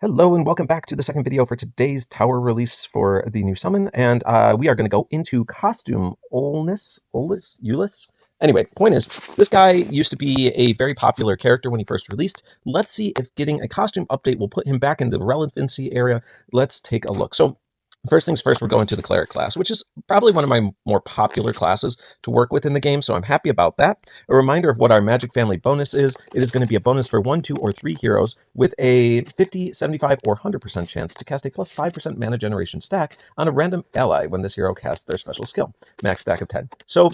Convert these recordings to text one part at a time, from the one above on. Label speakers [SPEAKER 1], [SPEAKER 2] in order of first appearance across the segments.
[SPEAKER 1] Hello and welcome back to the second video for today's tower release for the new summon, and we are going to go into costume Ulius. Anyway, point is, this guy used to be a very popular character when he first released. Let's see if getting a costume update will put him back in the relevancy area. Let's take a look. So first things first, we're going to the cleric class, which is probably one of my more popular classes to work with in the game, so I'm happy about that. A reminder of what our magic family bonus is. It is going to be a bonus for 1, 2, or 3 heroes with a 50, 75, or 100% chance to cast a plus 5% mana generation stack on a random ally when this hero casts their special skill. Max stack of 10. So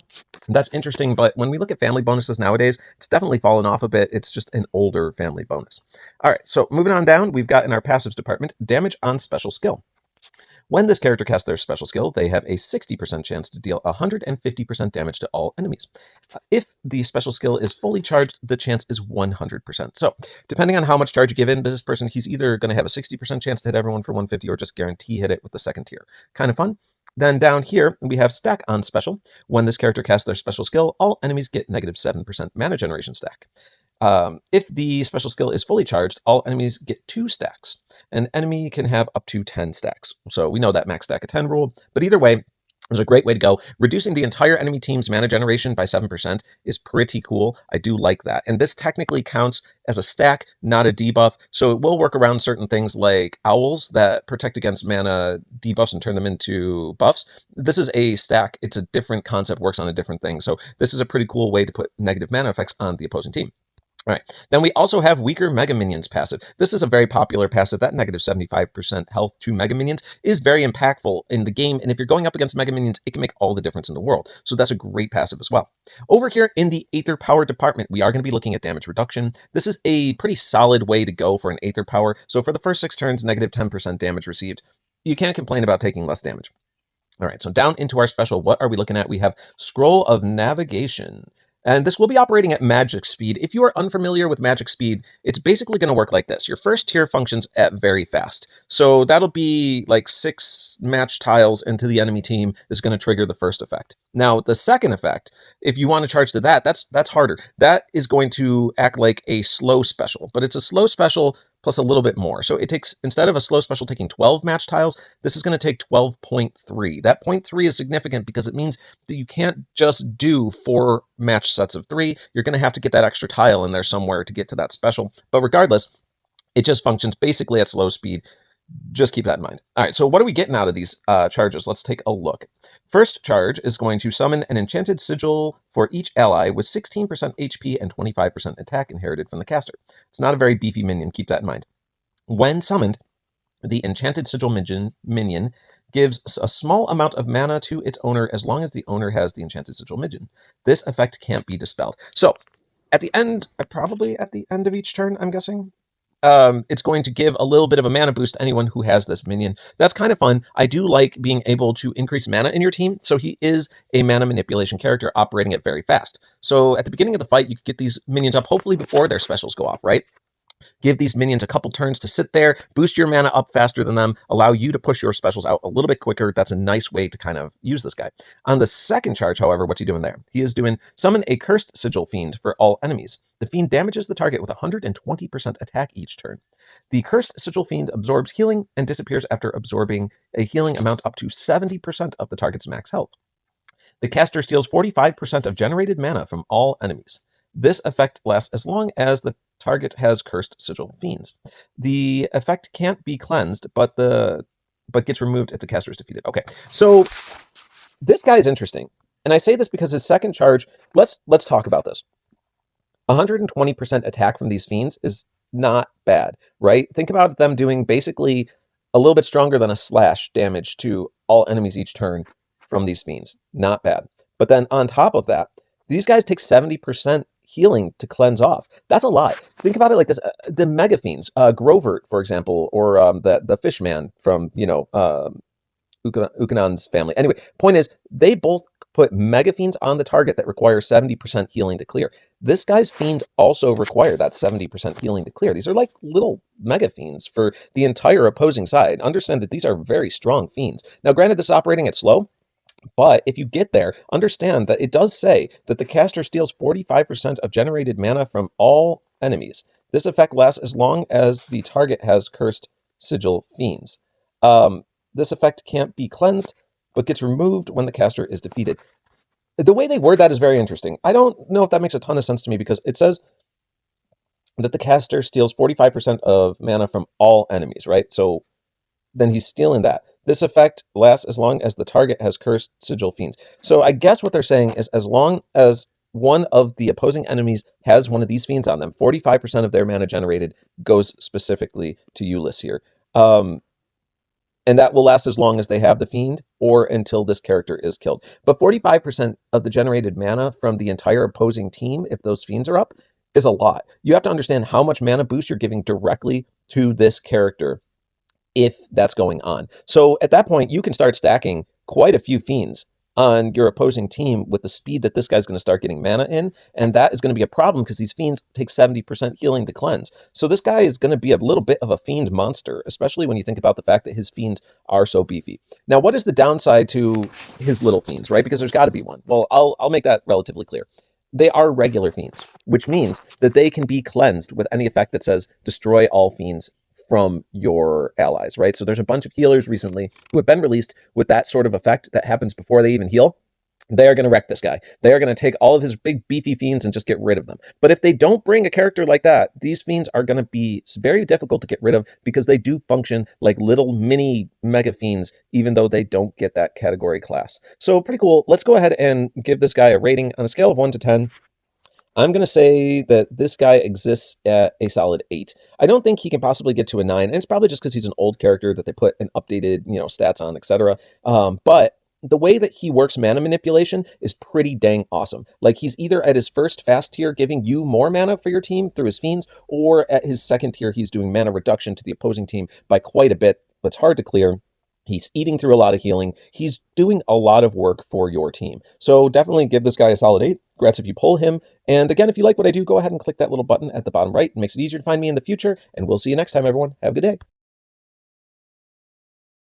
[SPEAKER 1] that's interesting, but when we look at family bonuses nowadays, it's definitely fallen off a bit. It's just an older family bonus. All right, so moving on down, we've got in our passives department, damage on special skill. When this character casts their special skill, they have a 60% chance to deal 150% damage to all enemies. If the special skill is fully charged, the chance is 100%. So, depending on how much charge you give in to this person, he's either going to have a 60% chance to hit everyone for 150 or just guarantee hit it with the second tier. Kind of fun. Then down here, we have stack on special. When this character casts their special skill, all enemies get negative 7% mana generation stack. If the special skill is fully charged, all enemies get 2 stacks. An enemy can have up to 10 stacks. So we know that max stack of 10 rule, but either way, there's a great way to go. Reducing the entire enemy team's mana generation by 7% is pretty cool. I do like that. And this technically counts as a stack, not a debuff. So it will work around certain things like owls that protect against mana debuffs and turn them into buffs. This is a stack. It's a different concept, works on a different thing. So this is a pretty cool way to put negative mana effects on the opposing team. All right. Then we also have weaker Mega Minions passive. This is a very popular passive. That negative 75% health to Mega Minions is very impactful in the game. And if you're going up against Mega Minions, it can make all the difference in the world. So that's a great passive as well. Over here in the Aether Power department, we are going to be looking at damage reduction. This is a pretty solid way to go for an Aether Power. So for the first 6 turns, negative 10% damage received. You can't complain about taking less damage. All right, so down into our special, what are we looking at? We have Scroll of Navigation. And this will be operating at magic speed. If you are unfamiliar with magic speed, it's basically going to work like this. Your first tier functions at very fast. So that'll be like 6 match tiles into the enemy team is going to trigger the first effect. Now, the second effect, if you want to charge to that, that's harder. That is going to act like a slow special, but it's a slow special plus a little bit more. So it takes, instead of a slow special taking 12 match tiles, this is going to take 12.3. That 0.3 is significant because it means that you can't just do 4 match sets of 3. You're going to have to get that extra tile in there somewhere to get to that special. But regardless, it just functions basically at slow speed. Just keep that in mind. All right, so what are we getting out of these charges? Let's take a look. First charge is going to summon an enchanted sigil for each ally with 16% HP and 25% attack inherited from the caster. It's not a very beefy minion, keep that in mind. When summoned, the enchanted sigil minion gives a small amount of mana to its owner as long as the owner has the enchanted sigil minion. This effect can't be dispelled. So at the end, probably at the end of each turn, I'm guessing, it's going to give a little bit of a mana boost to anyone who has this minion. That's kind of fun. I do like being able to increase mana in your team, so he is a mana manipulation character operating it very fast. So at the beginning of the fight, you can get these minions up, hopefully before their specials go off, right? Give these minions a couple turns to sit there, boost your mana up faster than them, allow you to push your specials out a little bit quicker. That's a nice way to kind of use this guy. On the second charge, however, what's he doing there? He is doing summon a cursed sigil fiend for all enemies. The fiend damages the target with 120% attack each turn. The cursed sigil fiend absorbs healing and disappears after absorbing a healing amount up to 70% of the target's max health. The caster steals 45% of generated mana from all enemies. This effect lasts as long as the target has cursed sigil fiends. The effect can't be cleansed, but gets removed if the caster is defeated. Okay, so this guy is interesting, and I say this because his second charge. Let's talk about this. 120% attack from these fiends is not bad, right? Think about them doing basically a little bit stronger than a slash damage to all enemies each turn from these fiends. Not bad. But then on top of that, these guys take 70% healing to cleanse off. That's a lot. Think about it like this. The Mega Fiends, Grovert, for example, or the Fishman from, Ukanon's family. Anyway, point is, they both put Mega Fiends on the target that require 70% healing to clear. This guy's Fiends also require that 70% healing to clear. These are like little Mega Fiends for the entire opposing side. Understand that these are very strong Fiends. Now, granted, this is operating at slow, but if you get there, understand that it does say that the caster steals 45% of generated mana from all enemies. This effect lasts as long as the target has cursed sigil fiends. This effect can't be cleansed, but gets removed when the caster is defeated. The way they word that is very interesting. I don't know if that makes a ton of sense to me because it says that the caster steals 45% of mana from all enemies, right? So then he's stealing that. This effect lasts as long as the target has cursed sigil fiends. So I guess what they're saying is as long as one of the opposing enemies has one of these fiends on them, 45% of their mana generated goes specifically to Ulius here. And that will last as long as they have the fiend or until this character is killed. But 45% of the generated mana from the entire opposing team, if those fiends are up, is a lot. You have to understand how much mana boost you're giving directly to this character if that's going on. So at that point, you can start stacking quite a few fiends on your opposing team with the speed that this guy's going to start getting mana in, and that is going to be a problem because these fiends take 70% healing to cleanse. So this guy is going to be a little bit of a fiend monster, especially when you think about the fact that his fiends are so beefy. Now, what is the downside to his little fiends, right? Because there's got to be one. Well, I'll make that relatively clear. They are regular fiends, which means that they can be cleansed with any effect that says destroy all fiends from your allies, right? So there's a bunch of healers recently who have been released with that sort of effect that happens before they even heal. They are going to wreck this guy. They are going to take all of his big beefy fiends and just get rid of them. But if they don't bring a character like that, these fiends are going to be very difficult to get rid of because they do function like little mini mega fiends, even though they don't get that category class. So pretty cool. Let's go ahead and give this guy a rating on a scale of 1 to 10. I'm going to say that this guy exists at a solid 8. I don't think he can possibly get to a 9, and it's probably just because he's an old character that they put an updated, stats on, etc. But the way that he works mana manipulation is pretty dang awesome. Like, he's either at his first fast tier giving you more mana for your team through his fiends, or at his second tier he's doing mana reduction to the opposing team by quite a bit, but it's hard to clear. He's eating through a lot of healing. He's doing a lot of work for your team. So definitely give this guy a solid 8. Congrats if you pull him. And again, if you like what I do, go ahead and click that little button at the bottom right. It makes it easier to find me in the future. And we'll see you next time, everyone. Have a good day.